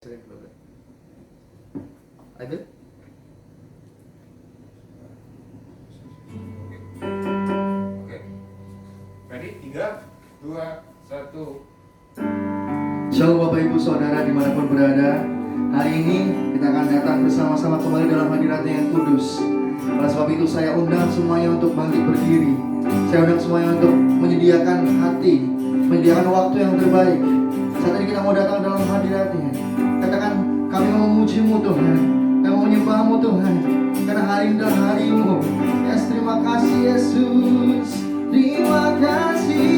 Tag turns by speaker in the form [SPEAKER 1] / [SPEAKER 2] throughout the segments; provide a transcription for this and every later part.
[SPEAKER 1] Ada?
[SPEAKER 2] Oke. Ready? 3, 2, 1.
[SPEAKER 1] Shalom Bapak Ibu Saudara dimanapun berada. Hari ini kita akan datang bersama-sama kembali dalam hadirat-Nya yang kudus. Oleh sebab itu saya undang semuanya untuk bangkit berdiri. Saya undang semuanya untuk menyediakan hati, menyediakan waktu yang terbaik. Saat ini kita mau datang dalam hadirat-Nya. Katakan, kami mau memuji-Mu Tuhan, kami mau menyembah-Mu Tuhan, karena hari ini adalah hari-Mu. Yes, terima kasih Yesus, terima kasih.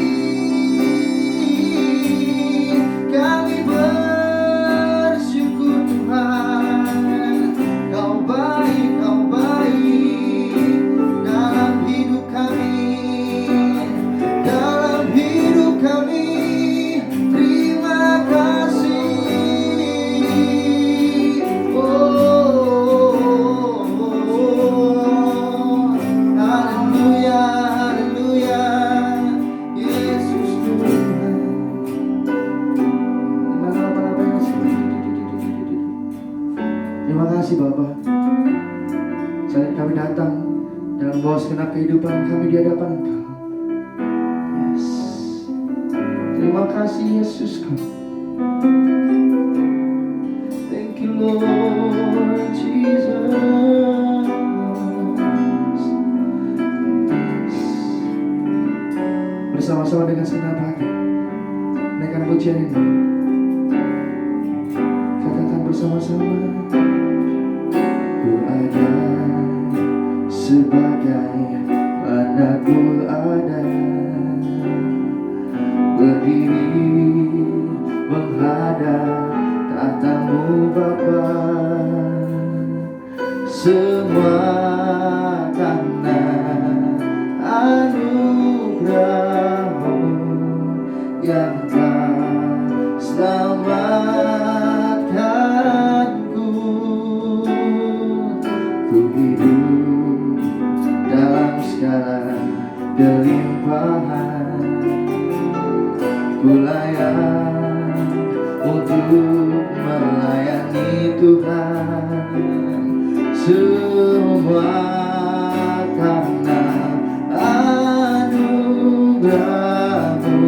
[SPEAKER 1] Kami bersyukur Tuhan, Kau baik dalam hidup kami, dalam hidup kami. Terima kasih. Haleluya, haleluya, Yesus Tuhan. Terima kasih Bapa. Saat ini kami datang dalam bawa segenap kehidupan kami di hadapan Engkau. Yes. Terima kasih Yesus. Thank you Lord Jesus. Yes. Bersama-sama dengan segenap hati naikkan pujian ini. Katakan bersama-sama. Ku ada sebagai mana ku ada, berdiri menghadap tahta-Mu Bapa. Semua karena anugerah-Mu yang telah selamatkanku. Ku hidup dalam segala kelimpahan, ku layak untuk melayani Tuhan. Semua karena anugerah-Mu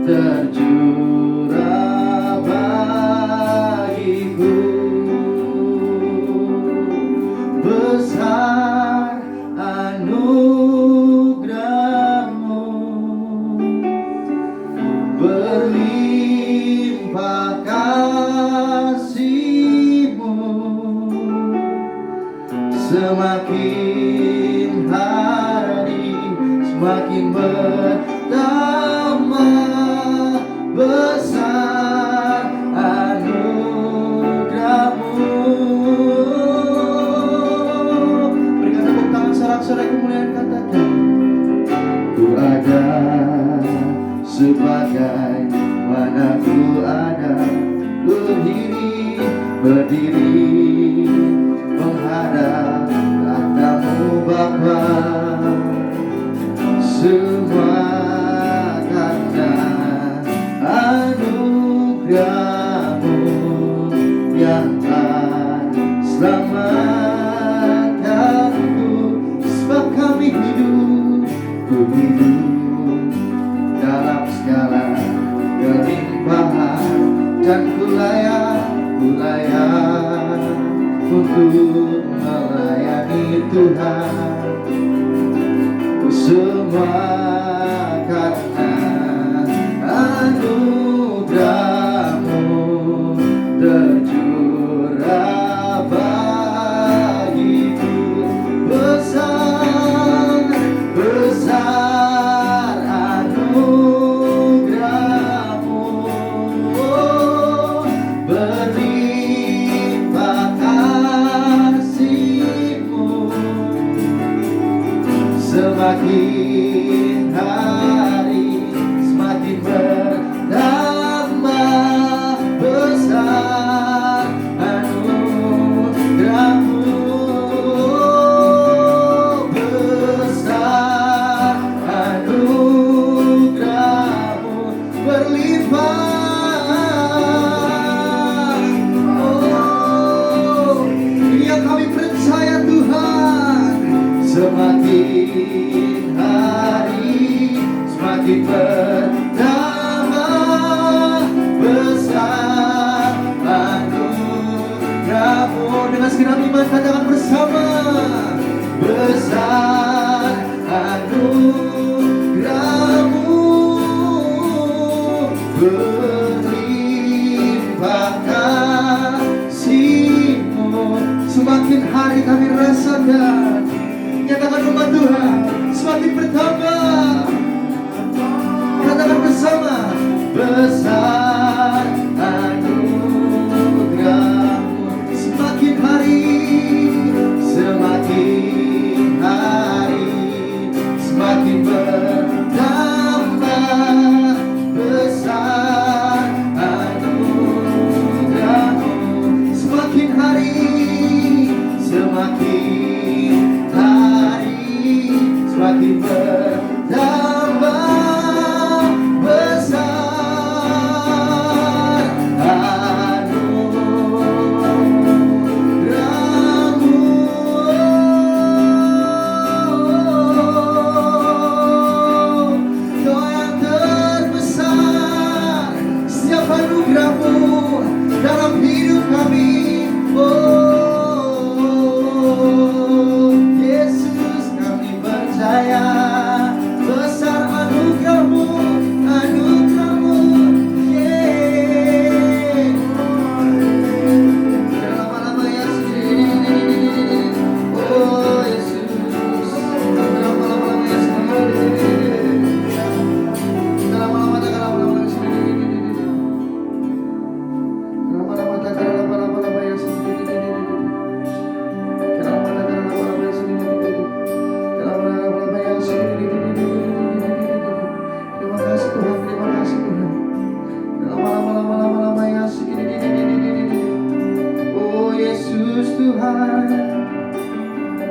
[SPEAKER 1] tercurah bagiku. Besar anugerah-Mu, berlimpah kasih-Mu, semakin hari semakin bertambah. Besar anugerah-Mu. Berikan tepuk tangan sorak-sorai kemuliaan, katakan, ku ada sebagai mana ku ada, berdiri menghadap tahta-Mu Bapa. Semua karena anugerah-Mu yang telah selamatkanku. Sebab kami hidup, ku hidup dalam segala kelimpahan, dan ku layak untuk melayani Tuhan. Semua karena anugerah-Mu tercurah bagiku. Besar anugerah-Mu, berlimpah kasih-Mu, semakin Tuhan, katakan bersama. Besar anugerah-Mu, berlimpah kasih-Mu. Semakin hari kami rasakan, nyatakan umat Tuhan, semakin bertambah. Katakan bersama. Besar anugerah-Mu, semakin hari, semakin hari, semakin bertambah. Besar anugerah-Mu, semakin hari, semakin hari, semakin bertambah. Dalam hidup kami, oh Yesus, kami percaya besar anugerah-Mu, anugerah-Mu, yeah. Lama-lama Yesus, oh Yesus, lama-lama Yesus, lama-lama Yesus. Oh Yesus Tuhan,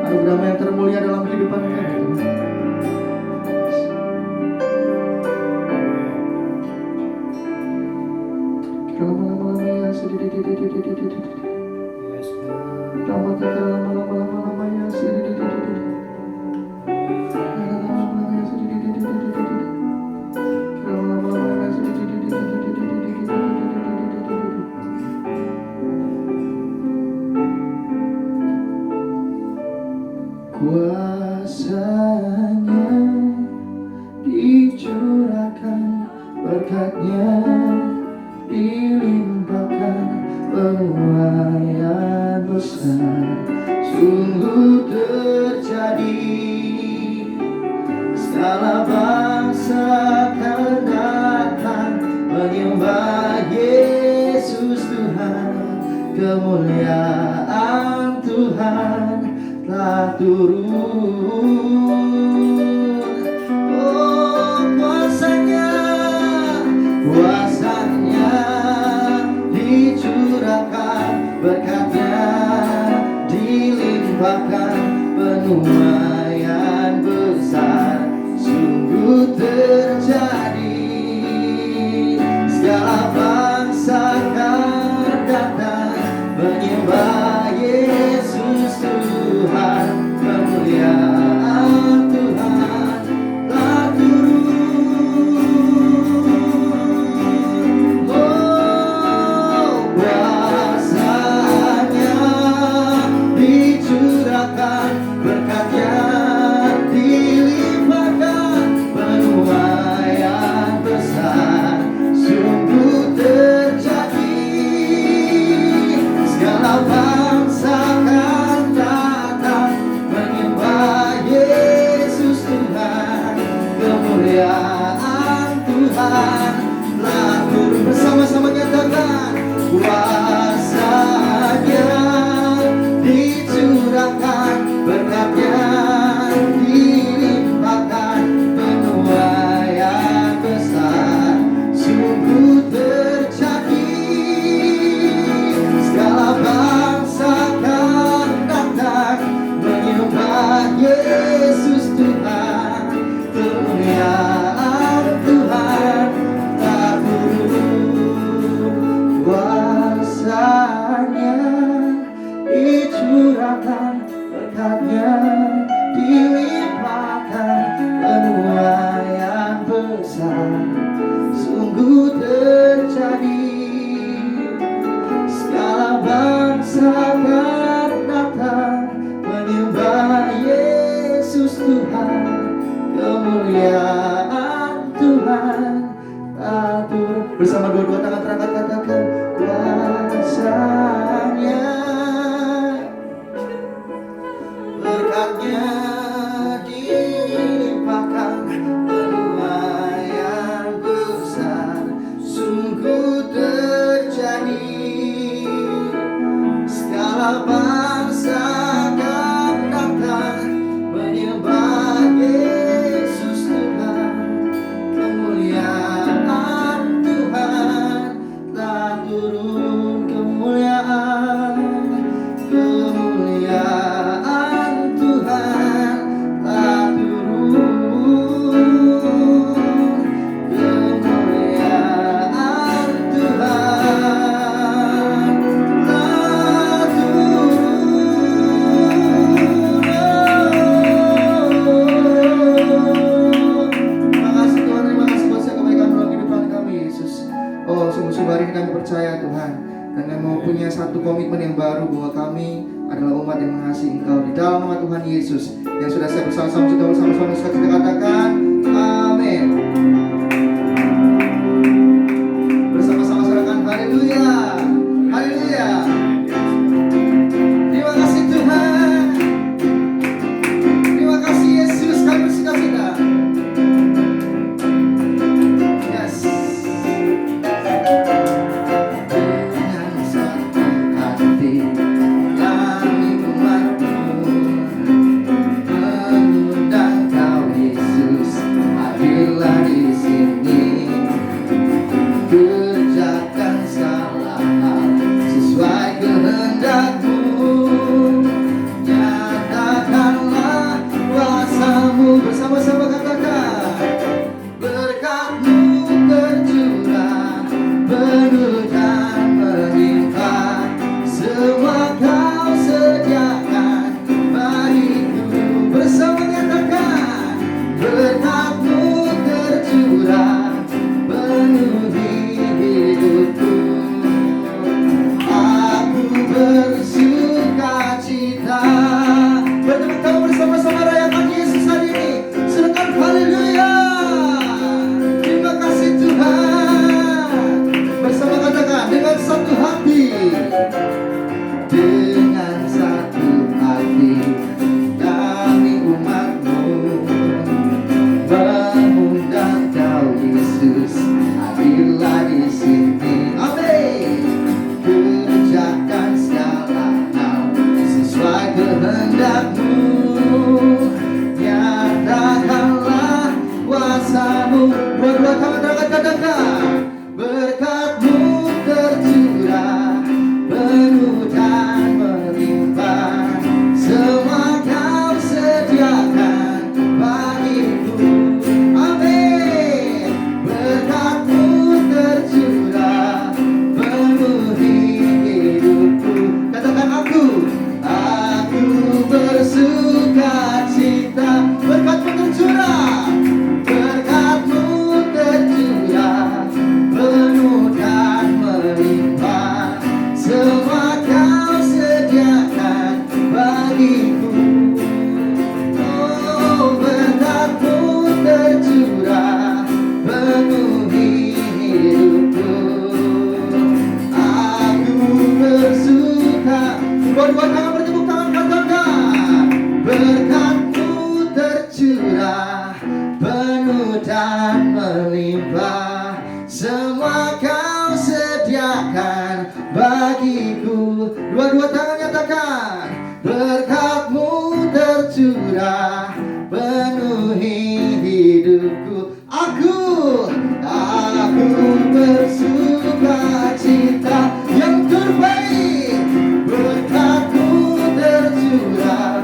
[SPEAKER 1] anugerah yang termulia dalam kehidupan kami. Kuasanya dicurahkan, berkatnya dilimpahkan, penuaian besar sungguh terjadi. Segala bangsa akan datang menyembah Yesus Tuhan. Kemuliaan Tuhan telah turun. Oh kuasanya, kuasanya dicurahkan, berkatnya dilimpahkan, penuaian besar sungguh terjadi. Segala bangsa akan datang menyembah Yesus Tuhan. Kemuliaan Tuhan telah turun. Oh kuasanya dicurahkan, berkatnya dilimpahkan, penuaian besar sungguh terjadi. Segala bangsa akan datang menyembah Yesus Tuhan. Kemuliaan Tuhan telah turun. Bersama-sama nyatakan. Kuasanya dicurahkan, berkatnya dilimpahkan, penuaian besar sungguh terjadi. Segala bangsa bangsa akan datang menyembah Yesus Tuhan. Kemuliaan Tuhan telah turun, kemuliaan Tuhan telah turun, kemuliaan Tuhan telah turun. Terima kasih Tuhan, terima kasih buat segala kebaikan dalam kehidupan kami Yesus. Oh, sungguh-sungguh hari ini kami percaya Tuhan, dan kami mau punya satu komitmen yang baru bahwa kami adalah umat yang mengasihi Engkau di dalam nama Tuhan Yesus. Yang sudah saya bersama-sama kita bersama-sama kita katakan amin. Bersama-sama serahkan haleluya, haleluya. Terima kasih Tuhan, terima kasih Yesus, kami bersuka-cita. Yes. Dengan satu hati kami umat-Mu mengundang Kau Yesus, hadirlah di sini. Kerjakan segala hal sesuai kehendak-Mu. Nyatakanlah kuasa-Mu, bersama-sama katakan. Berkat-Mu tercurah, penuh dan melimpah, semua Kau sediakan bagiku. Bersama nyatakan. Berkat-Mu tercurah, penuhi hidupku. Aku bersuka cita. Bertepuk tangan bersama-sama rayakan Yesus hari ini. Serahkan haleluya. Terima kasih Tuhan. Bersama katakan dengan satu hati. Dengan satu hati kami umat-Mu mengundang Kau Yesus, hadirlah di sini. Amin. Kerjakan segala hal sesuai kehendak-Mu. Nyatakanlah kuasa-Mu. Dua-dua tangan angkat katakan. Berkat-Mu tercurah, penuh dan melimpah, semua Kau sediakan bagiku. Amin. Berkat-Mu tercurah, penuhi hidupku. Katakan aku bersuka cita. Berkat-Mu tercurah, berkat-Mu tercurah, penuh dan melimpah, semua Kau sediakan bagiku. Oh, berkat-Mu tercurah, penuhi hidupku. Aku bersuka. Dua-dua tangan bertepuk tangan katakan. Berkat-Mu tercurah, penuh dan melimpah, semua Kau sediakan bagiku. Dua-dua tangan nyatakan. Berkat-Mu tercurah, penuhi hidupku. Aku bersuka cita yang terbaik. Berkat-Mu tercurah,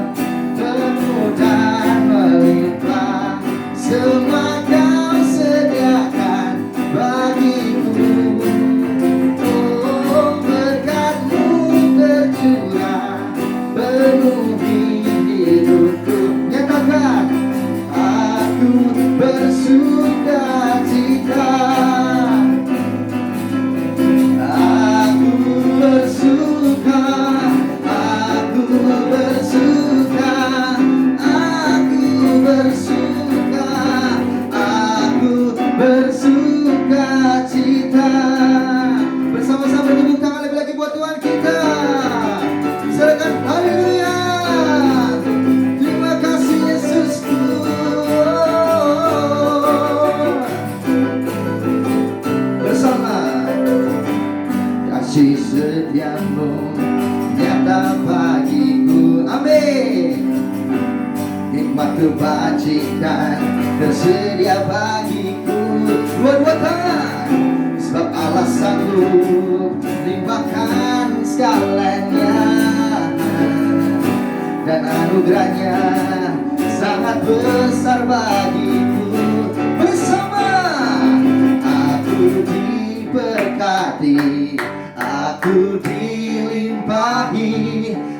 [SPEAKER 1] penuh dan melimpah, semua Kau sediakan bagiku. Oh, berkat-Mu tercurah, penuhi hidupku. Nyatakan. kebajikan tersedia bagiku. Dua-dua tangan, sebab Allah sanggup limpahkan segalanya, dan anugerahnya sangat besar bagiku. Bersama aku diberkati, aku dilimpahi,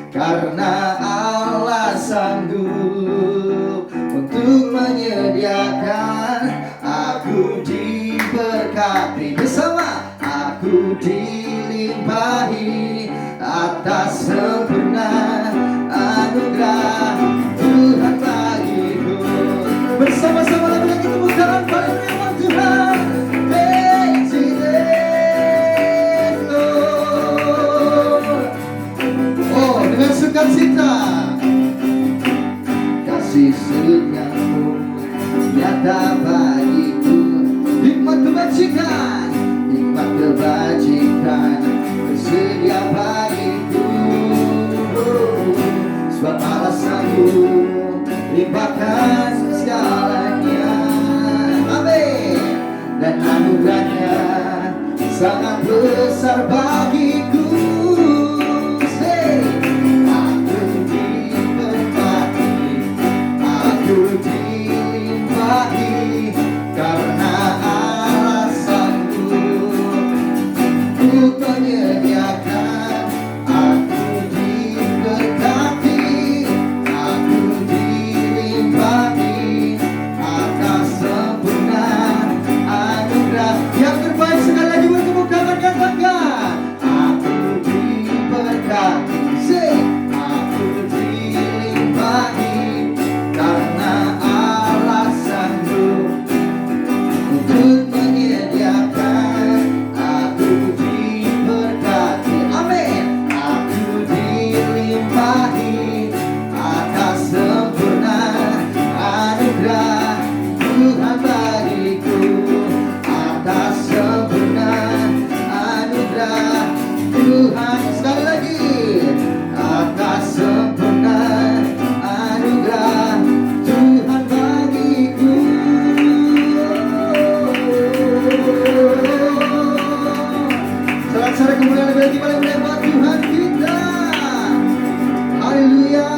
[SPEAKER 1] karena Allah sanggup untuk menyediakan. Aku diberkati, bersama aku dilimpahi atas sempurna anugerah Tuhan bagiku. Bersama-sama lagu lagi, tepuk tangan paling memang Tuhan. Oh, dengan sukacita, kasih senyapmu nyata bagiku. Hikmat kebajikan, hikmat kebajikan bersedia bagiku. Sebab Allah sanggup limpahkan segalanya, amin, dan anugerahnya sangat besar bagiku. Say, aku diberkati, aku dilimpahi, karena Allah sanggup untuk menyediakan. Aku diberkati, aku dilimpahi atas sempurna anugerah yang terbaik. Sekali lagi bertepuk tangan, katakan aku diberkati. Say, aku dilimpahi, karena Allah sanggup untuk menyediakan. Aku diberkati, amin, aku dilimpahi atas sempurna anugerah Tuhan bagiku, atas sempurna anugerah Tuhan. Sekali lagi, atas sempurna anugerah Tuhan bagiku. Sorak-sorai kemuliaan bagi paling mulia buat Tuhan kita. Haleluya.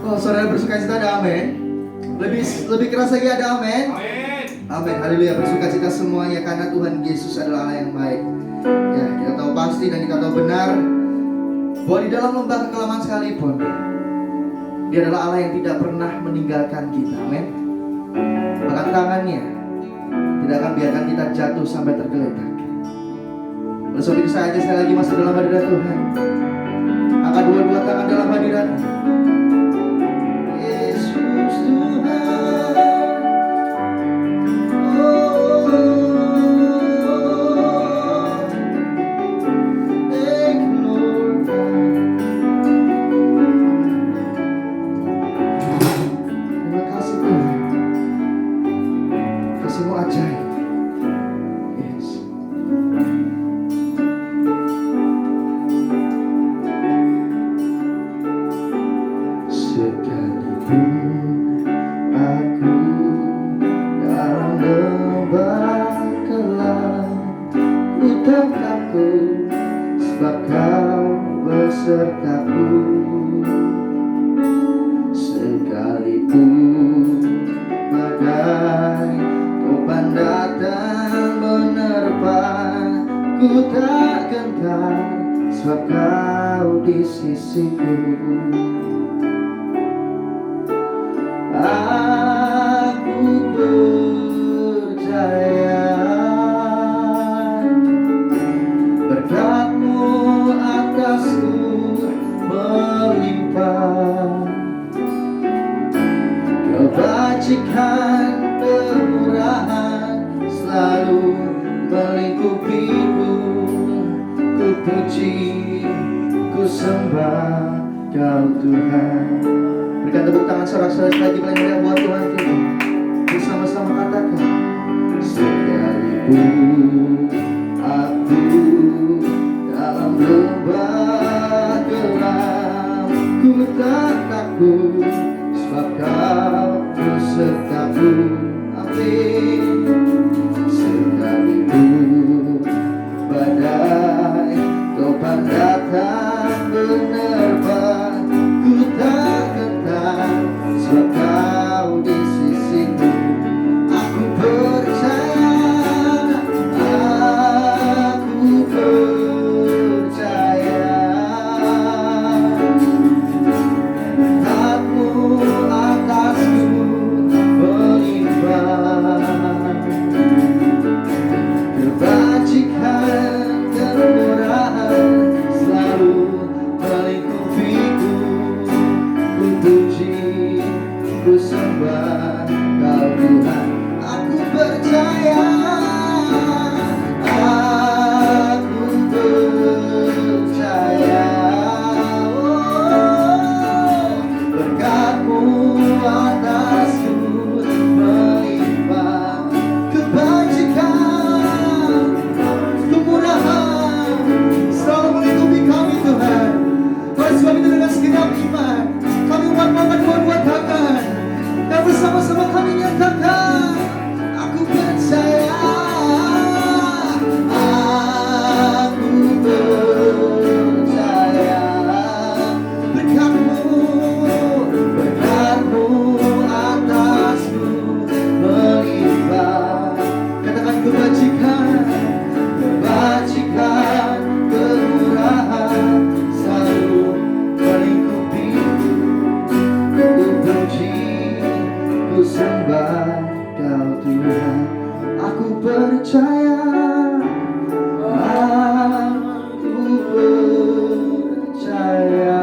[SPEAKER 1] Oh, saudara bersukacita, ada amin. Lebih keras lagi, ada amin.
[SPEAKER 2] Amin.
[SPEAKER 1] Amin, haleluya. Bersukacita semuanya karena Tuhan Yesus adalah Allah yang baik. Ya, kita tahu pasti dan kita tahu benar bahwa di dalam lembah kekelaman sekalipun Dia adalah Allah yang tidak pernah meninggalkan kita. Amin. Bahkan tangannya tidak akan biarkan kita jatuh sampai tergeletak. Oleh sebab itu saya ajak sekali lagi masuk dalam hadirat Tuhan. Angkat dua-dua tangan dalam hadirat Yesus Tuhan. Terima kasih Tuhan. Kasih-Mu ajaib. Yes. Sekalipun aku dalam lembah kelam, ku tak takut, sebab Kau besertaku. Sekalipun badai topan datang menerpa, ku tak gentar, sebab Kau di sisiku. Aku percaya berkat-Mu atasku melimpah, kebajikan kemurahan selalu melingkupiku. Ku puji, ku sembah Kau Tuhan. Berikan tepuk tangan sorak-sorai lagi paling mulia buat Tuhan kita. Bersama-sama katakan, sekalipun aku dalam lembah gelap, ku tak takut, sebab Kau besertaku. Amin. Sekalipun badai topan datang menerpa, ku tak gentar sebab Kau di sisiku. Aku percaya, aku percaya, Hakmu atasku melimpah. Kebajikan, kemurahan selalu melingkupiku. Ku puji, ku sembah Kau Tuhan. Aku percaya, aku percaya, oh, berkat-Mu atasku melimpah. Kebajikan, kemurahan selalu melingkupi kami Tuhan. Oleh sebab itu dengan segenap iman kami umat-umat buat tangan dan bersama-sama kami nyatakan, aku percaya, aku percaya, berkat-Mu, berkat-Mu atasku melimpah. Katakan kebajikan, kebajikan, kemurahan selalu melingkupiku. Ku puji, ku sembah Kau Tuhan. Aku percaya, aku percaya,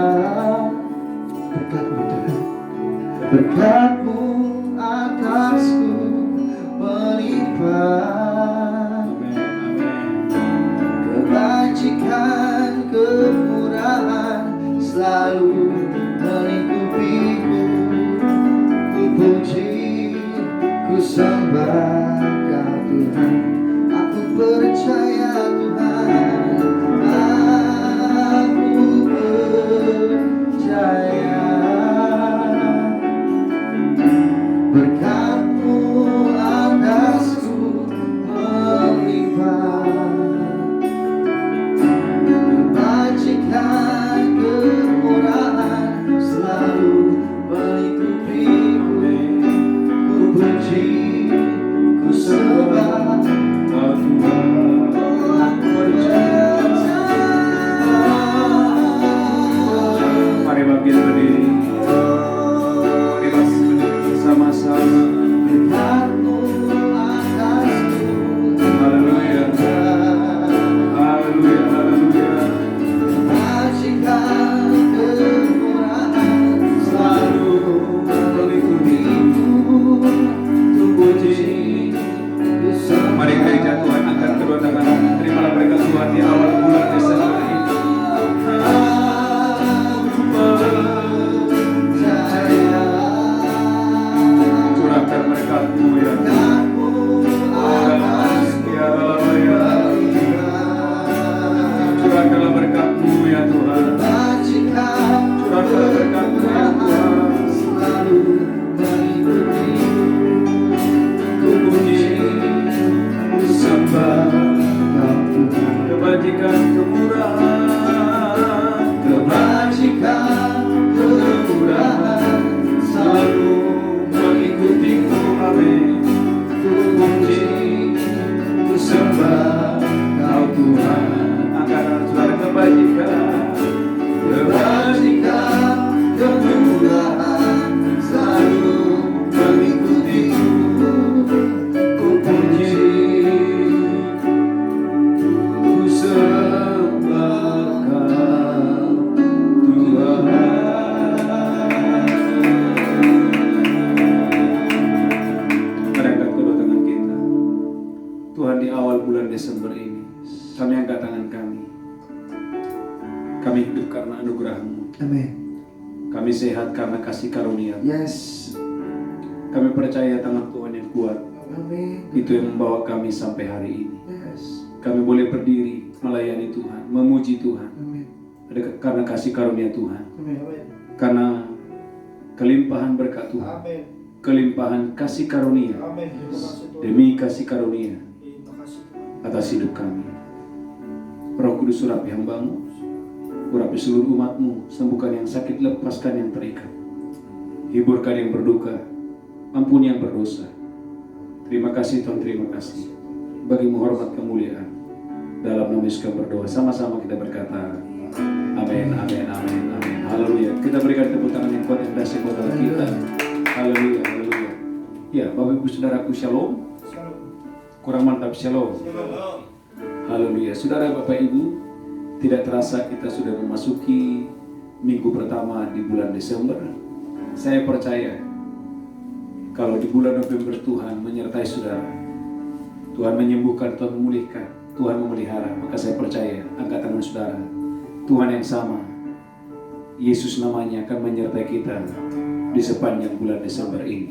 [SPEAKER 1] berkat-Mu Tuhan, berkat-Mu atasku melimpah. Kebajikan, kemurahan selalu melingkupiku. Ku puji, ku sembah Kau Tuhan. Aku percaya Tuhan, aku percaya, berkat-Mu atasku melimpah. Kebajikan, kemurahan selalu melingkupiku. Ku puji, ku sembah Kau Tuhan. Oh, aku percaya.
[SPEAKER 2] Mari bangkit berdiri. Mari bangkit bersama-sama.
[SPEAKER 1] Berkat-Mu atasku.
[SPEAKER 2] Haleluya. Haleluya. Haleluya.
[SPEAKER 1] Kebajikan, kemurahan selalu melingkupiku. Ku puji, ku sembah.
[SPEAKER 2] Mari gereja Tuhan angkat kedua tangan. Terimalah berkat Tuhan di awal bulan Desember ini.
[SPEAKER 1] Aku percaya,
[SPEAKER 2] Curahkan berkat-Mu ya Tuhan.
[SPEAKER 1] berkat-Mu atasku melimpah.
[SPEAKER 2] Curahkanlah berkat-Mu ya Tuhan.
[SPEAKER 1] Kebajikan, kemurahan selalu melingkupiku. Ku puji, ku sembah Kau Tuhan.
[SPEAKER 2] Kebajikan, kemurahan,
[SPEAKER 1] Kebajikan, kemurahan selalu mengikutiku. Amin. Ku puji, ku sembah Kau Tuhan.
[SPEAKER 2] angkatan saudara kebajikan,
[SPEAKER 1] Kebajikan, kemurahan selalu mengikutiku. Ku puji, ku sembah Kau Tuhan.
[SPEAKER 2] Mari angkat kedua tangan kita. Tuhan, di awal bulan Desember ini kami angkat tangan kami. Kami hidup karena anugerah-Mu.
[SPEAKER 1] Amin.
[SPEAKER 2] Kami sehat karena kasih karunia.
[SPEAKER 1] Yes.
[SPEAKER 2] Kami percaya tangan Tuhan yang kuat
[SPEAKER 1] Amin.
[SPEAKER 2] itu yang membawa kami sampai hari ini.
[SPEAKER 1] Yes.
[SPEAKER 2] Kami boleh berdiri melayani Tuhan, memuji Tuhan
[SPEAKER 1] Amin.
[SPEAKER 2] karena kasih karunia Tuhan.
[SPEAKER 1] Amin.
[SPEAKER 2] Karena kelimpahan berkat Tuhan,
[SPEAKER 3] Amin.
[SPEAKER 2] kelimpahan kasih karunia
[SPEAKER 3] Amin. Terima kasih Tuhan.
[SPEAKER 2] demi kasih karunia
[SPEAKER 3] Terima kasih Tuhan.
[SPEAKER 2] atas hidup kami. Roh Kudus, urapi hambamu, urapi seluruh umatmu, sembuhkan yang sakit, lepaskan yang terikat, hiburkan yang berduka, ampuni yang berdosa. Terima kasih Tuhan, terima kasih. Bagimu hormat kemuliaan. Dalam nama Yesus kami berdoa, sama-sama kita berkata amin, amin, amin, amin. Haleluya. Kita berikan tepuk tangan yang kuat yang dahsyat buat Allah kita. Haleluya, haleluya. Ya, Bapak Ibu Saudaraku, shalom.
[SPEAKER 3] Shalom.
[SPEAKER 2] Kurang mantap, shalom.
[SPEAKER 3] Shalom.
[SPEAKER 2] Haleluya. Saudara, Bapak Ibu, tidak terasa kita sudah memasuki minggu pertama di bulan Desember. Saya percaya kalau di bulan November Tuhan menyertai saudara, Tuhan menyembuhkan, Tuhan memulihkan, Tuhan memelihara. Maka saya percaya, angkat tangan saudara, Tuhan yang sama, Yesus namanya, akan menyertai kita di sepanjang bulan Desember ini.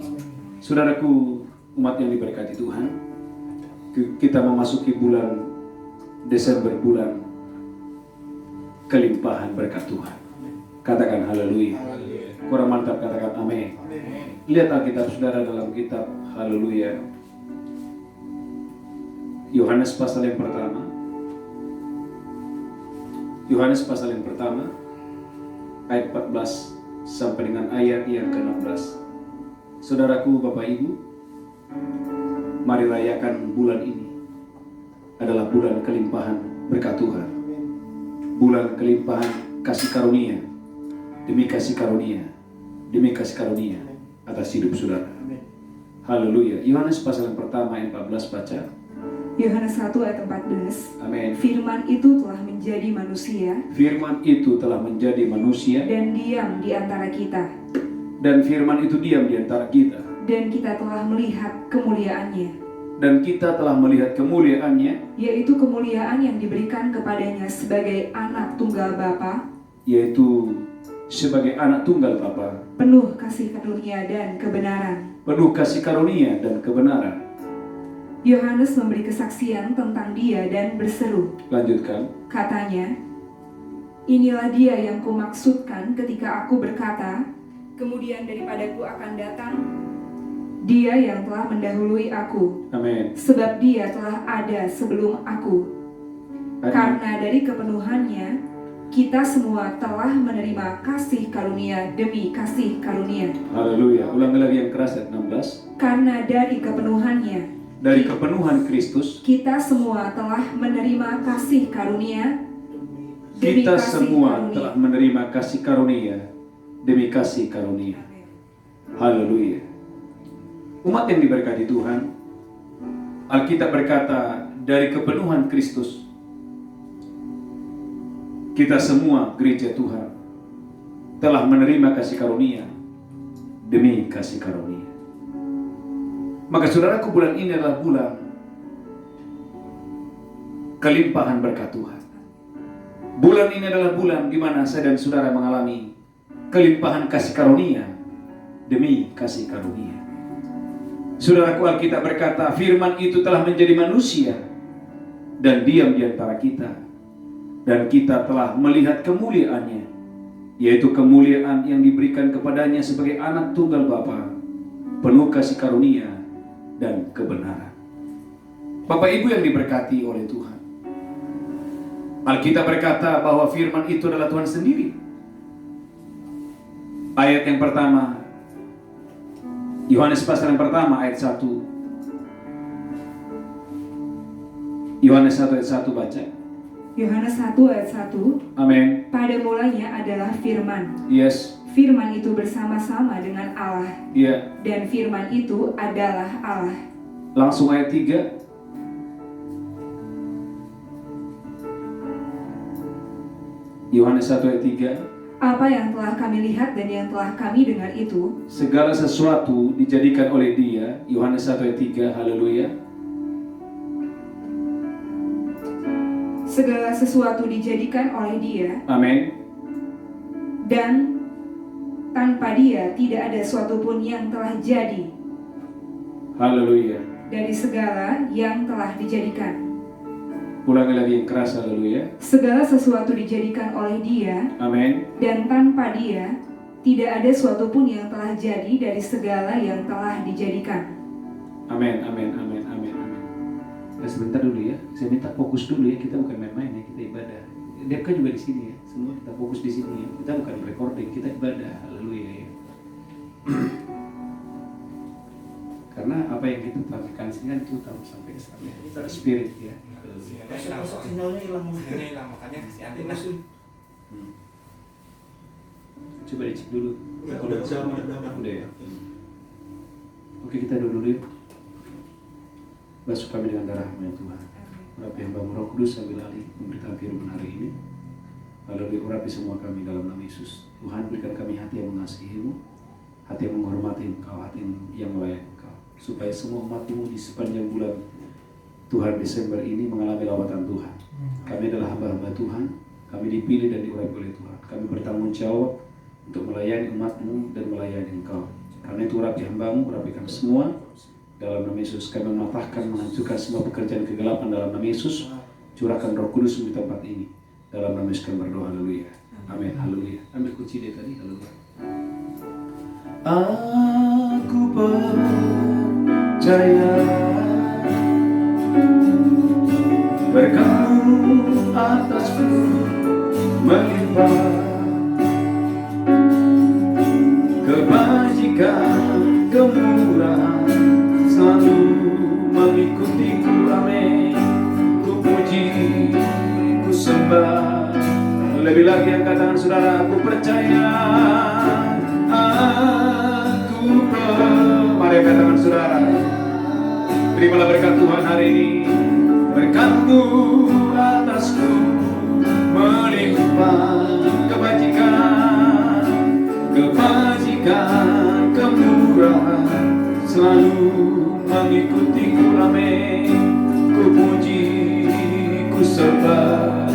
[SPEAKER 2] Saudaraku, umat yang diberkati Tuhan, kita memasuki bulan Desember, bulan kelimpahan berkat Tuhan. Katakan haleluya. Kurang mantap, katakan amin. Lihat Alkitab saudara dalam kitab haleluya, Yohanes pasal yang pertama. Yohanes pasal yang pertama ayat 14 sampai dengan ayat yang ke-16. Saudaraku, Bapak Ibu, mari rayakan bulan ini adalah bulan kelimpahan berkat Tuhan. Bulan kelimpahan kasih karunia demi kasih karunia demi kasih karunia atas hidup saudara. Haleluya. Yohanes pasal yang pertama ayat 14 baca.
[SPEAKER 4] Yohanes 1 ayat 14.
[SPEAKER 2] Amin.
[SPEAKER 4] Firman itu telah menjadi manusia
[SPEAKER 2] Firman itu telah menjadi manusia
[SPEAKER 4] dan diam di antara kita,
[SPEAKER 2] dan firman itu diam di antara kita,
[SPEAKER 4] dan kita telah melihat kemuliaannya,
[SPEAKER 2] dan kita telah melihat kemuliaannya,
[SPEAKER 4] yaitu kemuliaan yang diberikan kepadanya sebagai anak tunggal Bapa,
[SPEAKER 2] yaitu sebagai anak tunggal Bapa,
[SPEAKER 4] penuh kasih karunia dan kebenaran.
[SPEAKER 2] penuh kasih karunia dan kebenaran.
[SPEAKER 4] Yohanes memberi kesaksian tentang dia dan berseru,
[SPEAKER 2] Lanjutkan.
[SPEAKER 4] katanya, inilah dia yang kumaksudkan ketika aku berkata, kemudian daripadaku akan datang dia yang telah mendahului aku,
[SPEAKER 2] Amin.
[SPEAKER 4] sebab dia telah ada sebelum aku.
[SPEAKER 2] Amin.
[SPEAKER 4] Karena dari kepenuhannya kita semua telah menerima kasih karunia demi kasih karunia.
[SPEAKER 2] Haleluya. Ulangi lagi yang keras ayat 16.
[SPEAKER 4] Karena dari kepenuhannya
[SPEAKER 2] Dari kepenuhan Kristus
[SPEAKER 4] kita semua telah menerima kasih karunia demi
[SPEAKER 2] kita
[SPEAKER 4] kasih
[SPEAKER 2] semua
[SPEAKER 4] karunia.
[SPEAKER 2] telah menerima kasih karunia demi kasih karunia. Haleluya. Umat yang diberkati Tuhan, Alkitab berkata dari kepenuhan Kristus kita semua gereja Tuhan telah menerima kasih karunia demi kasih karunia. Maka saudaraku, bulan ini adalah bulan kelimpahan berkat Tuhan. Bulan ini adalah bulan di mana saya dan saudara mengalami kelimpahan kasih karunia demi kasih karunia. Saudaraku, Alkitab berkata firman itu telah menjadi manusia dan diam di antara kita, dan kita telah melihat kemuliaannya, yaitu kemuliaan yang diberikan kepadanya sebagai anak tunggal Bapa, penuh kasih karunia dan kebenaran. Bapak Ibu yang diberkati oleh Tuhan, Alkitab berkata bahwa firman itu adalah Tuhan sendiri. Ayat yang pertama, Yohanes pasal yang pertama ayat 1. Yohanes 1 ayat 1 baca.
[SPEAKER 4] Yohanes 1 ayat 1.
[SPEAKER 2] Amin.
[SPEAKER 4] Pada mulanya adalah firman.
[SPEAKER 2] Yes.
[SPEAKER 4] Firman itu bersama-sama dengan Allah,
[SPEAKER 2] Iya.
[SPEAKER 4] dan firman itu adalah Allah.
[SPEAKER 2] Langsung ayat 3. Yohanes 1 ayat 3.
[SPEAKER 4] Apa yang telah kami lihat dan yang telah kami dengar itu,
[SPEAKER 2] Segala sesuatu dijadikan oleh Dia. Yohanes 1 ayat 3. Haleluya.
[SPEAKER 4] segala sesuatu dijadikan oleh Dia,
[SPEAKER 2] Amin.
[SPEAKER 4] dan tanpa Dia tidak ada suatu pun yang telah jadi
[SPEAKER 2] Haleluya.
[SPEAKER 4] dari segala yang telah dijadikan.
[SPEAKER 2] Ulangi lagi yang keras. Haleluya.
[SPEAKER 4] Segala sesuatu dijadikan oleh Dia,
[SPEAKER 2] Amin.
[SPEAKER 4] dan tanpa Dia Tidak ada suatu pun yang telah jadi dari segala yang telah dijadikan.
[SPEAKER 2] Amin, amin, amin, amin, amin. Nah, sebentar dulu ya, saya minta fokus dulu ya, kita bukan main-main ya, kita ibadah. Depka juga di sini ya, semua kita fokus di sini ya. Kita bukan recording, kita ibadah, haleluya ya. Karena apa yang kita tampilkan sini kan itu tahu sampai spirit ya.
[SPEAKER 3] Sinyalnya hilang.
[SPEAKER 5] Makanya si Andina.
[SPEAKER 2] Coba dicek dulu.
[SPEAKER 3] Udah
[SPEAKER 2] Udah ya. Oke, kita dulu ya. Basuh kami dengan darah-Mu ya Tuhan. Urapi hamba-Mu Roh Kudus sambil alih memberitakan firman hari ini. Lalu urapi semua kami dalam nama Yesus. Tuhan, berikan kami hati yang mengasihi-Mu, hati yang menghormati Engkau, hati yang melayani Engkau, supaya semua umat-Mu di sepanjang bulan Tuhan Desember ini mengalami lawatan Tuhan. Kami adalah hamba-hamba Tuhan, kami dipilih dan diurapi oleh Tuhan. Kami bertanggung jawab untuk melayani umat-Mu dan melayani Engkau. Karena itu urapi hamba-Mu, urapi kami semua dalam nama Yesus. Kami mematahkan, menghancurkan semua pekerjaan kegelapan dalam nama Yesus. Curahkan Roh Kudus di tempat ini. Dalam nama Yesus kami berdoa, haleluya. Amin, haleluya. Ambil kunci dia tadi, haleluya. Aku percaya berkat-Mu atasku melimpah, kebajikan, kemurahan selalu mengikutiku, amin. Ku puji, ku sembah. Lebih lagi angkat tangan saudara, aku percaya. Mari angkat tangan saudara. Terimalah berkat Tuhan hari ini. Berkat-Mu atasku melimpah, kebajikan, kebajikan, kemurahan selalu mengikutiku, amin. Ku puji, ku sembah,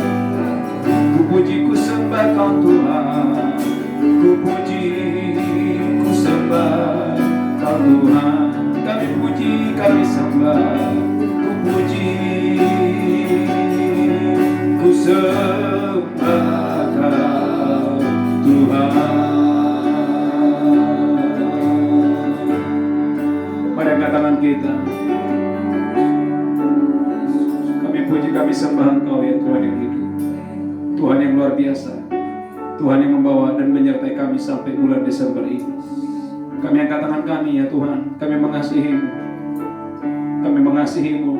[SPEAKER 2] ku puji, ku sembah Kau Tuhan. Ku puji, ku sembah Kau Tuhan. Kami puji, kami sembah. Ku puji, ku sembah Kau Tuhan. Mari angkat tangan kita. Kami puji, kami sembah Engkau ya Tuhan yang hidup, Tuhan yang luar biasa, Tuhan yang membawa dan menyertai kami sampai bulan Desember ini. Kami angkat tangan kami ya Tuhan, kami mengasihi-Mu, kami mengasihi-Mu,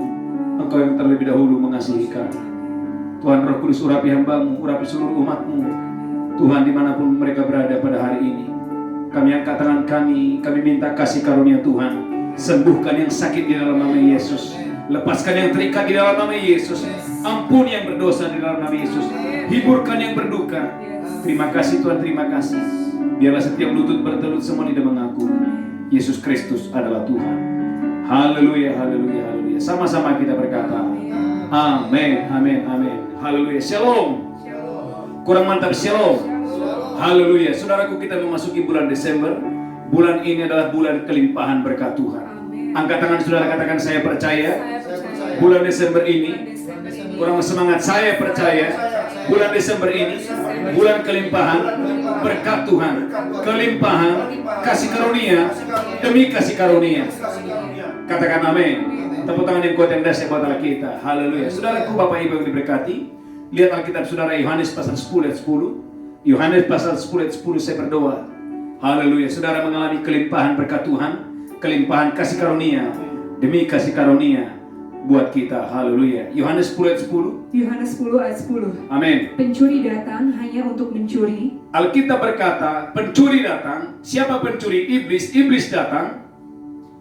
[SPEAKER 2] Engkau yang terlebih dahulu mengasihi kami. Tuhan, Roh Kudus, urapi hamba-Mu, urapi seluruh umat-Mu, Tuhan, dimanapun mereka berada pada hari ini. Kami angkat tangan kami minta kasih karunia Tuhan. Sembuhkan yang sakit di dalam nama Yesus. Lepaskan yang terikat di dalam nama Yesus. Ampuni yang berdosa di dalam nama Yesus. Hiburkan yang berduka. Terima kasih Tuhan, terima kasih. Biarlah setiap lutut bertelut, semua lidah mengaku Yesus Kristus adalah Tuhan. Haleluya, haleluya, haleluya. Sama-sama kita berkata, amin, amin, amin. Haleluya, shalom. Kurang mantap, shalom. Haleluya. Saudaraku, kita memasuki bulan Desember. Bulan ini adalah bulan kelimpahan berkat Tuhan. Angkat tangan saudara, katakan saya percaya. Bulan Desember ini, kurang semangat, saya percaya. Bulan Desember ini, bulan kelimpahan berkat Tuhan. Kelimpahan kasih karunia demi kasih karunia. Katakan amin. Tepuk tangan yang kuat yang dahsyat buat Allah kita. Haleluya. Saudaraku, Bapak Ibu yang diberkati, lihat Alkitab saudara, Yohanes pasal 10 ayat 10. Yohanes pasal 10 ayat 10, saya berdoa. Haleluya. Saudara mengalami kelimpahan berkat Tuhan, kelimpahan kasih karunia demi kasih karunia buat kita. Haleluya. Yohanes 10 ayat 10.
[SPEAKER 4] Yohanes 10 ayat 10.
[SPEAKER 2] Amin.
[SPEAKER 4] Pencuri datang hanya untuk mencuri.
[SPEAKER 2] Alkitab berkata, pencuri datang. Siapa pencuri? Iblis. Iblis datang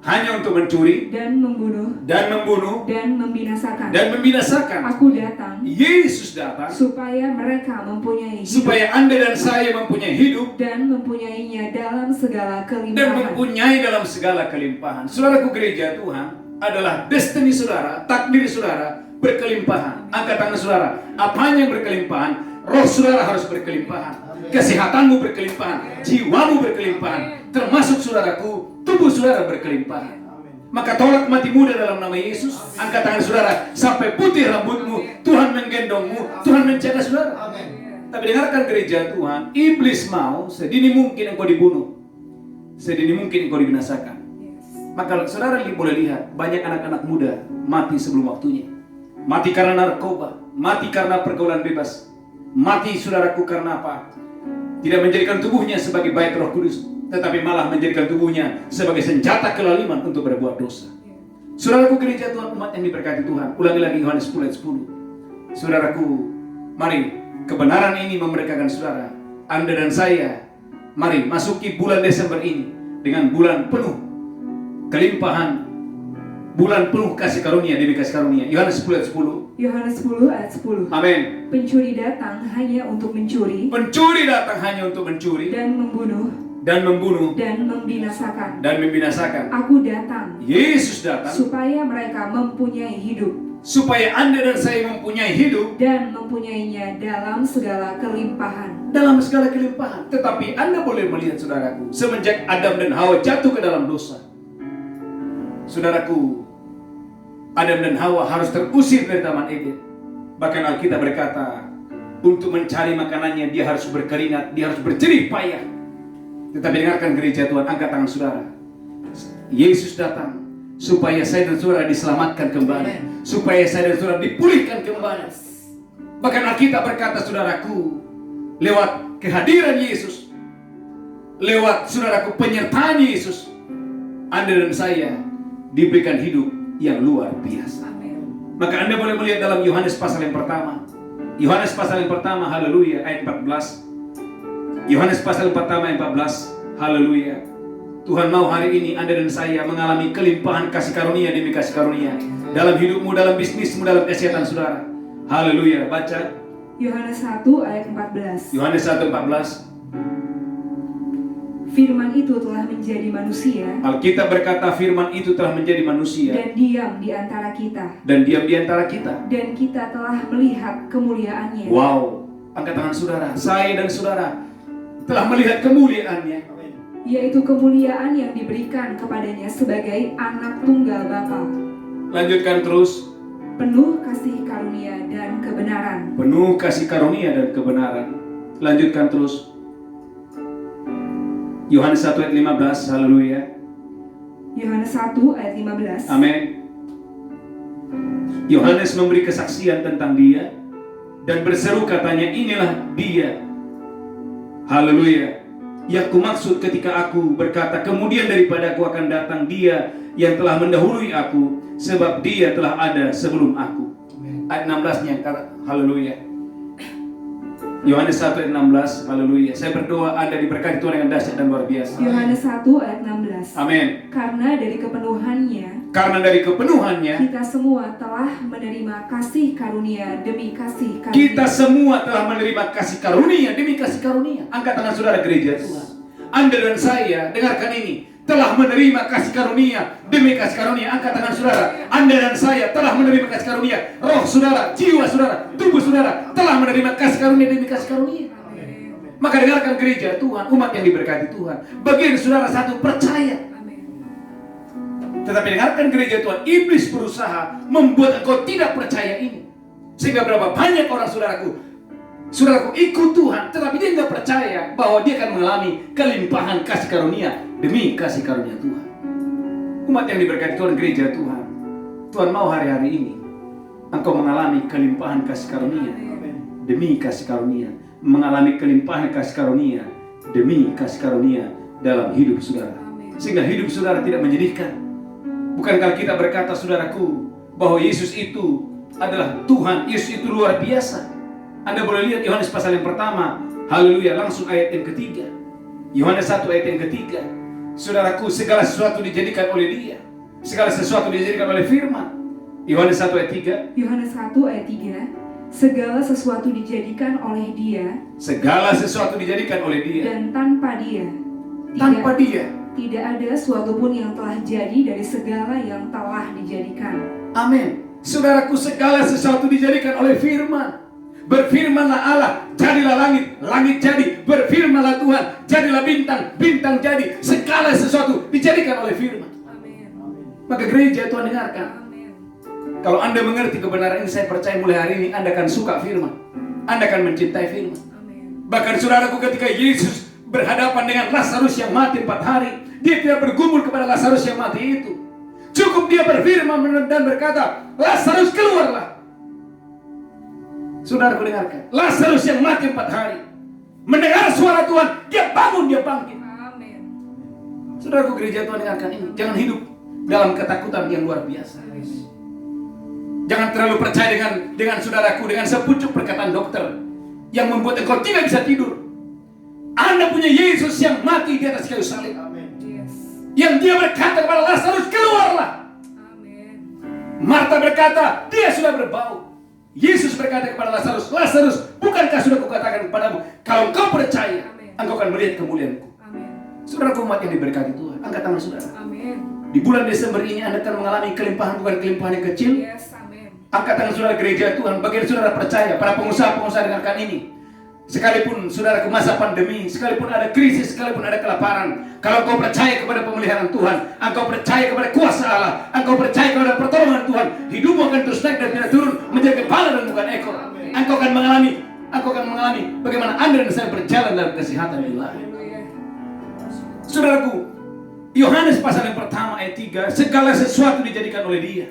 [SPEAKER 2] hanya untuk mencuri
[SPEAKER 4] Dan membunuh.
[SPEAKER 2] dan membunuh
[SPEAKER 4] Dan membinasakan.
[SPEAKER 2] dan membinasakan.
[SPEAKER 4] Aku datang
[SPEAKER 2] Yesus datang
[SPEAKER 4] supaya mereka mempunyai hidup.
[SPEAKER 2] supaya Anda dan saya mempunyai hidup
[SPEAKER 4] Dan mempunyainya dalam segala
[SPEAKER 2] dan
[SPEAKER 4] kelimpahan.
[SPEAKER 2] mempunyai dalam segala kelimpahan. Saudaraku, gereja Tuhan adalah destiny saudara, takdir saudara berkelimpahan. Angkat tangan saudara. Apanya yang berkelimpahan? Roh saudara harus berkelimpahan. Kesehatanmu berkelimpahan, jiwamu berkelimpahan, termasuk saudaraku, tubuh saudara berkelimpahan. Maka tolak mati muda dalam nama Yesus. Angkat tangan saudara sampai putih rambutmu. Tuhan menggendongmu, Tuhan menjaga saudara. Tapi dengarkan gereja Tuhan, iblis mau sedini mungkin engkau dibunuh, sedini mungkin engkau dibinasakan. Maka saudara boleh lihat, banyak anak-anak muda mati sebelum waktunya. Mati karena narkoba, mati karena pergaulan bebas, mati saudaraku karena apa? Tidak menjadikan tubuhnya sebagai bait Roh Kudus, tetapi malah menjadikan tubuhnya sebagai senjata kelaliman untuk berbuat dosa. Saudaraku gereja Tuhan, umat yang diberkati Tuhan, ulangi lagi Yohanes 10 ayat 10. Saudaraku, mari kebenaran ini memerdekakan saudara. Anda dan saya, mari masuki bulan Desember ini dengan bulan penuh kelimpahan, bulan penuh kasih karunia demi kasih karunia. Yohanes 10 ayat 10.
[SPEAKER 4] Yohanes 10 ayat 10.
[SPEAKER 2] Amin.
[SPEAKER 4] Pencuri datang hanya untuk mencuri
[SPEAKER 2] Pencuri datang hanya untuk mencuri
[SPEAKER 4] dan membunuh
[SPEAKER 2] dan membunuh
[SPEAKER 4] dan membinasakan.
[SPEAKER 2] dan membinasakan.
[SPEAKER 4] Aku datang
[SPEAKER 2] Yesus datang
[SPEAKER 4] supaya mereka mempunyai hidup
[SPEAKER 2] supaya Anda dan saya mempunyai hidup
[SPEAKER 4] dan mempunyainya dalam segala kelimpahan.
[SPEAKER 2] dalam segala kelimpahan. Tetapi Anda boleh melihat saudaraku, semenjak Adam dan Hawa jatuh ke dalam dosa, saudaraku, Adam dan Hawa harus terusir dari Taman Eden. Bahkan Alkitab berkata, untuk mencari makanannya dia harus berkeringat, dia harus berjerih payah. Tetapi dengarkan gereja Tuhan, angkat tangan saudara. Yesus datang supaya saya dan saudara diselamatkan kembali, supaya saya dan saudara dipulihkan kembali. Bahkan Alkitab berkata saudaraku, lewat kehadiran Yesus, lewat saudaraku penyertaan Yesus, Anda dan saya diberikan hidup yang luar biasa. Maka Anda boleh melihat dalam Yohanes pasal yang pertama. Yohanes pasal yang pertama, haleluya, ayat 14. Yohanes pasal pertama ayat 14, haleluya. Tuhan mau hari ini Anda dan saya mengalami kelimpahan kasih karunia demi kasih karunia dalam hidupmu, dalam bisnismu, dalam kesehatan saudara. Haleluya. Baca
[SPEAKER 4] Yohanes 1 ayat 14.
[SPEAKER 2] Yohanes 1:14.
[SPEAKER 4] Firman itu telah menjadi manusia
[SPEAKER 2] Alkitab berkata firman itu telah menjadi manusia
[SPEAKER 4] dan diam di antara kita,
[SPEAKER 2] dan diam di antara kita.
[SPEAKER 4] dan kita telah melihat kemuliaannya.
[SPEAKER 2] Wow, angkat tangan saudara. Saya dan saudara telah melihat kemuliaannya,
[SPEAKER 4] Yaitu kemuliaan yang diberikan kepadanya sebagai anak tunggal Bapa,
[SPEAKER 2] lanjutkan terus.
[SPEAKER 4] penuh kasih karunia dan kebenaran.
[SPEAKER 2] Penuh kasih karunia dan kebenaran. Lanjutkan terus. Yohanes 1 ayat 15, haleluya.
[SPEAKER 4] Yohanes 1 ayat 15.
[SPEAKER 2] Amin. Yohanes memberi kesaksian tentang dia dan berseru katanya, inilah dia. Haleluya. Yang kumaksud ketika aku berkata, kemudian daripada aku akan datang dia yang telah mendahului aku, sebab dia telah ada sebelum aku. Ayat 16-nya, haleluya. Yohanes 1 ayat 16, haleluya. Saya berdoa Anda diberkati Tuhan yang dahsyat dan luar biasa.
[SPEAKER 4] Yohanes 1 ayat 16.
[SPEAKER 2] Amin.
[SPEAKER 4] Karena dari kepenuhannya
[SPEAKER 2] Karena dari kepenuhannya
[SPEAKER 4] kita semua telah menerima kasih karunia demi kasih karunia.
[SPEAKER 2] kita semua telah menerima kasih karunia demi kasih karunia. Angkat tangan saudara gereja Tuhan. Anda dan saya, dengarkan ini, telah menerima kasih karunia demi kasih karunia. Angkat tangan saudara. Anda dan saya telah menerima kasih karunia. Roh saudara, jiwa saudara, tubuh saudara telah menerima kasih karunia demi kasih karunia. Maka dengarkan gereja Tuhan, umat yang diberkati Tuhan. Bagian saudara satu, percaya. Tetapi dengarkan gereja Tuhan, iblis berusaha membuat engkau tidak percaya ini. Sehingga berapa banyak orang saudaraku ikut Tuhan, tetapi dia tidak percaya bahwa dia akan mengalami kelimpahan kasih karunia demi kasih karunia Tuhan. Umat yang diberkati Tuhan, gereja Tuhan, Tuhan mau hari-hari ini engkau mengalami kelimpahan kasih karunia demi kasih karunia, mengalami kelimpahan kasih karunia demi kasih karunia dalam hidup saudara, sehingga hidup saudara tidak menyedihkan. Bukankah kita berkata saudaraku bahwa Yesus itu adalah Tuhan, Yesus itu luar biasa. Anda boleh lihat Yohanes pasal yang pertama, haleluya, langsung ayat yang ketiga. Yohanes 1 ayat yang ketiga. Saudaraku, segala sesuatu dijadikan oleh dia, segala sesuatu dijadikan oleh firman. Yohanes 1 ayat 3.
[SPEAKER 4] Yohanes 1 ayat 3. Segala sesuatu dijadikan oleh dia,
[SPEAKER 2] segala sesuatu dijadikan oleh dia,
[SPEAKER 4] dan tanpa dia tidak ada suatu pun yang telah jadi dari segala yang telah dijadikan.
[SPEAKER 2] Amin. Saudaraku, segala sesuatu dijadikan oleh firman. Berfirmanlah Allah, jadilah langit, langit jadi. Berfirmanlah Tuhan, jadilah bintang, bintang jadi. Segala sesuatu dijadikan oleh firman.
[SPEAKER 4] Amin.
[SPEAKER 2] Maka gereja Tuhan dengarkan.
[SPEAKER 4] Amin.
[SPEAKER 2] Kalau Anda mengerti kebenaran ini, saya percaya mulai hari ini Anda akan suka firman. Anda akan mencintai firman.
[SPEAKER 4] Amin.
[SPEAKER 2] Bahkan saudaraku, ketika Yesus berhadapan dengan Lazarus yang mati 4 hari, dia tidak bergumul kepada Lazarus yang mati itu. Cukup dia berfirman dan berkata, Lazarus keluarlah. Saudaraku dengarkan, Lazarus yang mati 4 hari mendengar suara Tuhan, dia bangun, dia bangkit.
[SPEAKER 4] Amin.
[SPEAKER 2] Saudaraku gereja Tuhan, dengarkan ini. Jangan hidup dalam ketakutan yang luar biasa. Jangan terlalu percaya dengan saudaraku, dengan sepucuk perkataan dokter yang membuat engkau tidak bisa tidur. Anda punya Yesus yang mati di atas kayu salib.
[SPEAKER 4] Yes.
[SPEAKER 2] Yang dia berkata kepada Lazarus, keluarlah.
[SPEAKER 4] Amin.
[SPEAKER 2] Marta berkata, dia sudah berbau. Yesus berkata kepada Lazarus, Lazarus, bukankah sudah kukatakan kepadamu, kalau engkau percaya, engkau akan melihat kemuliaanku.
[SPEAKER 4] Amin.
[SPEAKER 2] Saudaraku umat yang diberkati Tuhan, angkat tangan saudara.
[SPEAKER 4] Amin.
[SPEAKER 2] Di bulan Desember ini Anda akan mengalami kelimpahan, bukan kelimpahan yang kecil.
[SPEAKER 4] Yes, amin.
[SPEAKER 2] Angkat tangan saudara gereja Tuhan, bagian saudara percaya, para pengusaha-pengusaha dengarkan ini. Sekalipun saudara ke masa pandemi, sekalipun ada krisis, sekalipun ada kelaparan, kalau kau percaya kepada pemeliharaan Tuhan, engkau percaya kepada kuasa Allah, engkau percaya kepada pertolongan Tuhan, hidupmu akan terus naik dan tidak turun menjadi kepala dan bukan ekor. Engkau akan mengalami bagaimana Anda dan saya berjalan dalam kesehatan ilahi. Saudaraku, Yohanes pasal yang pertama ayat 3, segala sesuatu dijadikan oleh Dia,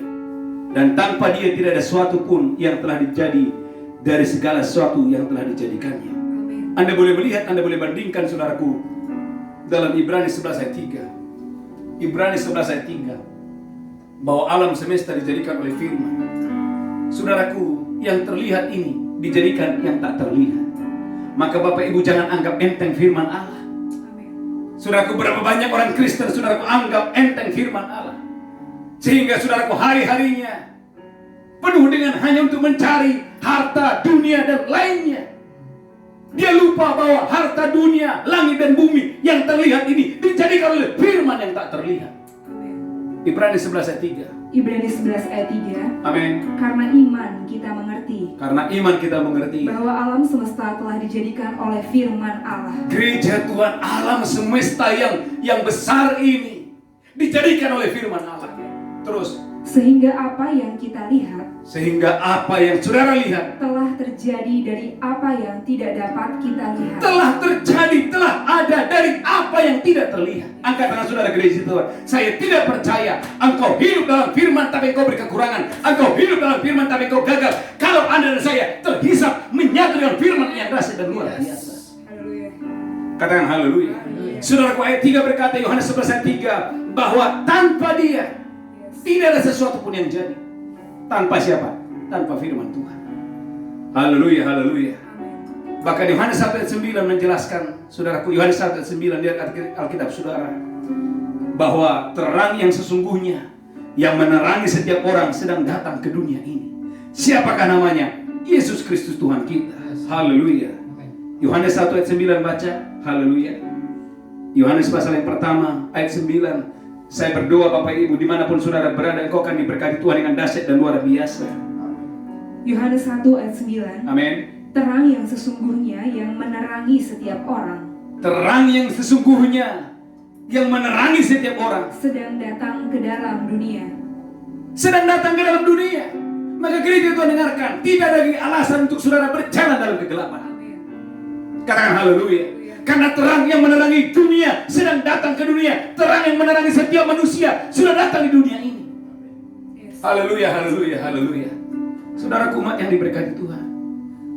[SPEAKER 2] dan tanpa Dia tidak ada sesuatu pun yang telah dijadi dari segala sesuatu yang telah dijadikannya.
[SPEAKER 4] Amin.
[SPEAKER 2] Anda boleh melihat, Anda boleh bandingkan saudaraku dalam Ibrani 11 ayat 3. Ibrani 11 ayat 3, bahwa alam semesta dijadikan oleh firman. Saudaraku, yang terlihat ini dijadikan yang tak terlihat. Maka Bapak Ibu jangan anggap enteng firman Allah.
[SPEAKER 4] Amin.
[SPEAKER 2] Saudaraku, berapa banyak orang Kristen saudaraku anggap enteng firman Allah, sehingga saudaraku hari-harinya penuh dengan hanya untuk mencari harta, dunia, dan lainnya. Dia lupa bahwa harta dunia, langit dan bumi yang terlihat ini dijadikan oleh firman yang tak terlihat.
[SPEAKER 4] Amin.
[SPEAKER 2] Ibrani 11 ayat 3.
[SPEAKER 4] Ibrani 11 ayat 3.
[SPEAKER 2] Amin.
[SPEAKER 4] Karena iman kita mengerti
[SPEAKER 2] Karena iman kita mengerti
[SPEAKER 4] bahwa alam semesta telah dijadikan oleh firman Allah.
[SPEAKER 2] gereja Tuhan, alam semesta yang besar ini dijadikan oleh firman Allah. Terus,
[SPEAKER 4] Sehingga apa yang kita lihat
[SPEAKER 2] sehingga apa yang saudara lihat
[SPEAKER 4] telah terjadi dari apa yang tidak dapat kita lihat.
[SPEAKER 2] telah terjadi, telah ada dari apa yang tidak terlihat. Angkat tangan saudara gereja Tuhan. Saya tidak percaya engkau hidup dalam firman tapi engkau berkekurangan. Engkau hidup dalam firman tapi engkau gagal. Kalau Anda dan saya terhisap menyatu dengan firman yang dahsyat dan luar biasa.
[SPEAKER 4] Haleluya.
[SPEAKER 2] Katakan haleluya. Saudaraku, ayat 3 berkata, Yohanes 11 ayat 3, bahwa tanpa Dia tidak ada sesuatu pun yang jadi. Tanpa siapa? Tanpa firman Tuhan. Haleluya, haleluya. Bahkan Yohanes 1 ayat 9 menjelaskan, saudaraku, Yohanes 1 ayat 9 lihat Alkitab saudara, bahwa terang yang sesungguhnya yang menerangi setiap orang sedang datang ke dunia ini. Siapakah namanya? Yesus Kristus Tuhan kita. Haleluya. Yohanes 1 ayat 9 baca. Haleluya. Yohanes pasal yang pertama ayat 9. Saya berdoa Bapak Ibu dimanapun saudara berada, engkau akan diberkati Tuhan dengan dahsyat dan luar biasa.
[SPEAKER 4] Yohanes 1 ayat 9.
[SPEAKER 2] Amin.
[SPEAKER 4] Terang yang sesungguhnya yang menerangi setiap orang
[SPEAKER 2] Terang yang sesungguhnya yang menerangi setiap orang
[SPEAKER 4] sedang datang ke dalam dunia.
[SPEAKER 2] sedang datang ke dalam dunia. Maka gereja Tuhan dengarkan, tidak ada lagi alasan untuk saudara berjalan dalam kegelapan.
[SPEAKER 4] Amin.
[SPEAKER 2] Katakan haleluya. Karena terang yang menerangi dunia sedang datang ke dunia. Terang yang menerangi setiap manusia sudah datang di dunia ini.
[SPEAKER 4] Yes.
[SPEAKER 2] Haleluya, haleluya, haleluya. Saudaraku umat yang diberkati Tuhan,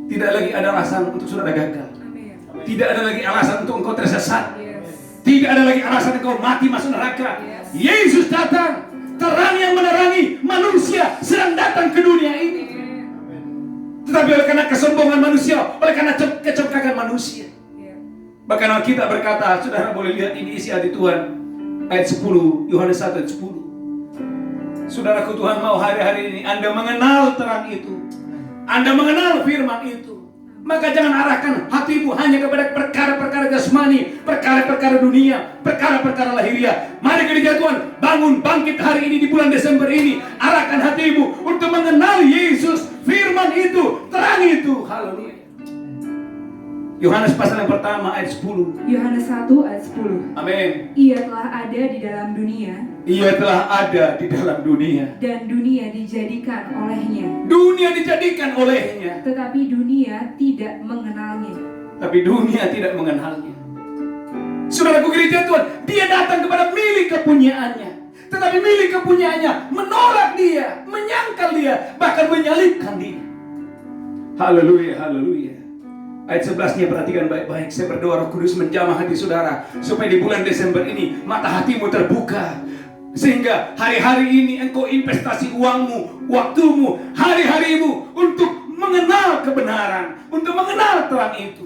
[SPEAKER 2] tidak lagi ada alasan untuk saudara gagal.
[SPEAKER 4] Amin.
[SPEAKER 2] Tidak ada lagi alasan untuk engkau tersesat.
[SPEAKER 4] Yes.
[SPEAKER 2] Tidak ada lagi alasan engkau mati masuk neraka.
[SPEAKER 4] Yes.
[SPEAKER 2] Yesus datang. Terang yang menerangi manusia sedang datang ke dunia ini. Tetapi oleh karena kesombongan manusia, oleh karena kecongkakan manusia, bahkan Alkitab berkata, saudara boleh lihat ini isi hati Tuhan, ayat 10, Yohanes 1 ayat 10. Saudaraku, Tuhan mau hari-hari ini Anda mengenal terang itu, Anda mengenal firman itu. Maka jangan arahkan hatimu hanya kepada perkara-perkara jasmani, perkara-perkara dunia, perkara-perkara lahiriah. Mari gereja Tuhan bangun, bangkit hari ini di bulan Desember ini. Arahkan hatimu untuk mengenal Yesus, firman itu, terang itu. Haleluya. Yohanes pasal yang pertama ayat 10.
[SPEAKER 4] Yohanes 1 ayat 10.
[SPEAKER 2] Amin.
[SPEAKER 4] Ia telah ada di dalam dunia
[SPEAKER 2] Ia telah ada di dalam dunia,
[SPEAKER 4] dan dunia dijadikan olehnya,
[SPEAKER 2] dunia dijadikan olehnya,
[SPEAKER 4] tetapi dunia tidak mengenalnya.
[SPEAKER 2] tapi dunia tidak mengenalnya. Saudaraku, gereja Tuhan, dia datang kepada milik kepunyaannya, tetapi milik kepunyaannya menolak dia, menyangkal dia, bahkan menyalibkan dia. Haleluya, haleluya. Ayat 11-nya perhatikan baik-baik. Saya berdoa Roh Kudus menjamah hati saudara, supaya di bulan Desember ini mata hatimu terbuka, sehingga hari-hari ini engkau investasi uangmu, waktumu, hari-harimu untuk mengenal kebenaran, untuk mengenal terang itu.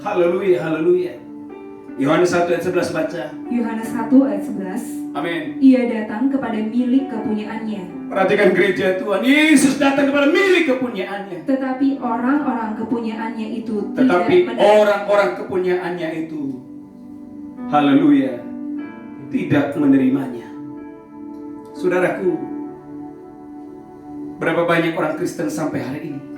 [SPEAKER 2] Haleluya, haleluya. Yohanes 1 ayat 11 baca.
[SPEAKER 4] Yohanes 1 ayat 11.
[SPEAKER 2] Amin.
[SPEAKER 4] Ia datang kepada milik kepunyaannya,
[SPEAKER 2] Perhatikan gereja Tuhan, Yesus datang kepada milik kepunyaannya,
[SPEAKER 4] tetapi orang-orang kepunyaannya itu
[SPEAKER 2] tetapi
[SPEAKER 4] tidak menerima.
[SPEAKER 2] orang-orang kepunyaannya itu, haleluya, tidak menerimanya. Saudaraku, berapa banyak orang Kristen sampai hari ini